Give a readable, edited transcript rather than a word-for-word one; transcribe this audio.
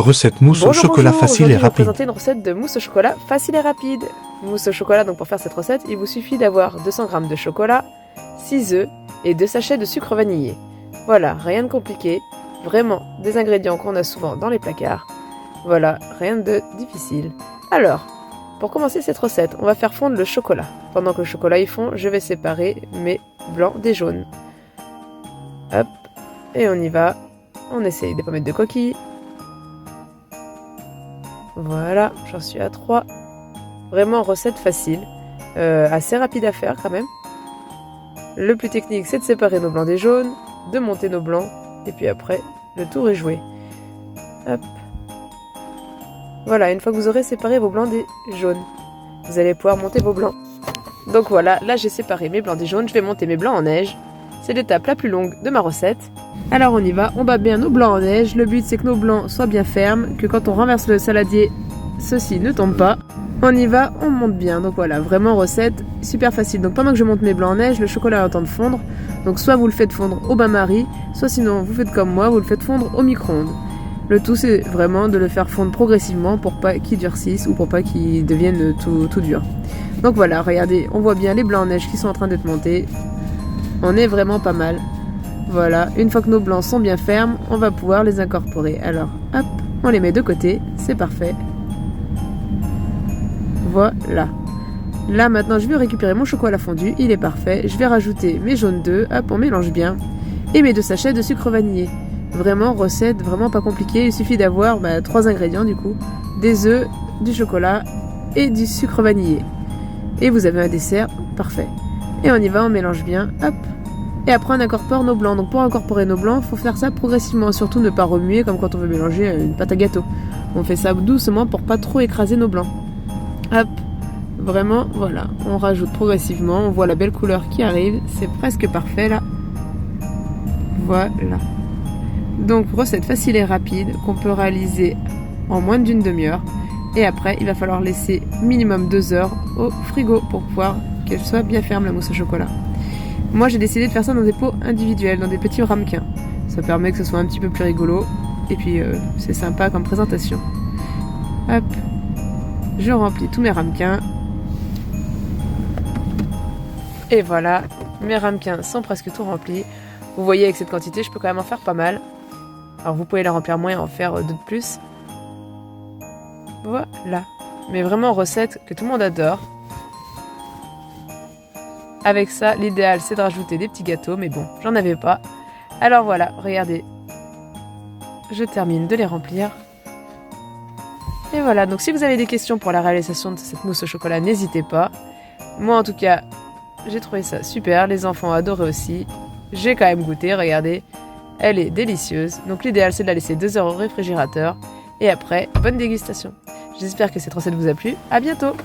Recette mousse au chocolat facile et Aujourd'hui, je vais vous rapide. présenter une recette de mousse au chocolat facile et rapide. Mousse au chocolat, donc pour faire cette recette, il vous suffit d'avoir 200 g de chocolat, 6 œufs et 2 sachets de sucre vanillé. Voilà, rien de compliqué, vraiment des ingrédients qu'on a souvent dans les placards. Voilà, rien de difficile. Alors, pour commencer cette recette, on va faire fondre le chocolat. Pendant que le chocolat y fond, je vais séparer mes blancs des jaunes. Hop, et on y va. On essaye de ne pas mettre de coquilles. Voilà, j'en suis à 3. Vraiment recette facile, assez rapide à faire quand même. Le plus technique, c'est de séparer nos blancs des jaunes, de monter nos blancs, et puis après, le tour est joué. Hop. Voilà, une fois que vous aurez séparé vos blancs des jaunes, vous allez pouvoir monter vos blancs. Donc voilà, là j'ai séparé mes blancs des jaunes, je vais monter mes blancs en neige. C'est l'étape la plus longue de ma recette. Alors on y va, on bat bien nos blancs en neige. Le but c'est que nos blancs soient bien fermes, que quand on renverse le saladier, ceux-ci ne tombent pas. On y va, on monte bien. Donc voilà, vraiment recette super facile. Donc pendant que je monte mes blancs en neige, le chocolat a le temps de fondre. Donc soit vous le faites fondre au bain-marie, soit sinon vous faites comme moi, vous le faites fondre au micro-ondes. Le tout c'est vraiment de le faire fondre progressivement pour pas qu'il durcisse ou pour pas qu'il devienne tout dur. Donc voilà, regardez, on voit bien les blancs en neige qui sont en train d'être montés. On est vraiment pas mal. Voilà, une fois que nos blancs sont bien fermes, on va pouvoir les incorporer. Alors, hop, on les met de côté, c'est parfait. Voilà. Là, maintenant, je vais récupérer mon chocolat fondu, il est parfait. Je vais rajouter mes jaunes d'œufs, hop, on mélange bien. Et mes 2 sachets de sucre vanillé. Vraiment, recette vraiment pas compliquée, il suffit d'avoir 3 ingrédients du coup. Des œufs, du chocolat et du sucre vanillé. Et vous avez un dessert parfait. Et on y va, on mélange bien, hop. Et après on incorpore nos blancs. Donc pour incorporer nos blancs, il faut faire ça progressivement. Surtout ne pas remuer comme quand on veut mélanger une pâte à gâteau. On fait ça doucement pour pas trop écraser nos blancs. Hop, vraiment, voilà. On rajoute progressivement, on voit la belle couleur qui arrive. C'est presque parfait là. Voilà. Donc recette facile et rapide qu'on peut réaliser en moins d'une demi-heure. Et après, il va falloir laisser minimum 2 heures au frigo pour pouvoir qu'elle soit bien ferme la mousse au chocolat. Moi j'ai décidé de faire ça dans des pots individuels, dans des petits ramequins. Ça permet que ce soit un petit peu plus rigolo. Et puis c'est sympa comme présentation. Hop. Je remplis tous mes ramequins. Et voilà, mes ramequins sont presque tout remplis. Vous voyez avec cette quantité, je peux quand même en faire pas mal. Alors vous pouvez les remplir moins et en faire 2 de plus. Voilà. Mais vraiment recette que tout le monde adore. Avec ça, l'idéal c'est de rajouter des petits gâteaux, mais bon, j'en avais pas. Alors voilà, regardez. Je termine de les remplir. Et voilà, donc si vous avez des questions pour la réalisation de cette mousse au chocolat, n'hésitez pas. Moi en tout cas, j'ai trouvé ça super, les enfants ont adoré aussi. J'ai quand même goûté, regardez. Elle est délicieuse. Donc l'idéal c'est de la laisser 2 heures au réfrigérateur. Et après, bonne dégustation. J'espère que cette recette vous a plu. À bientôt!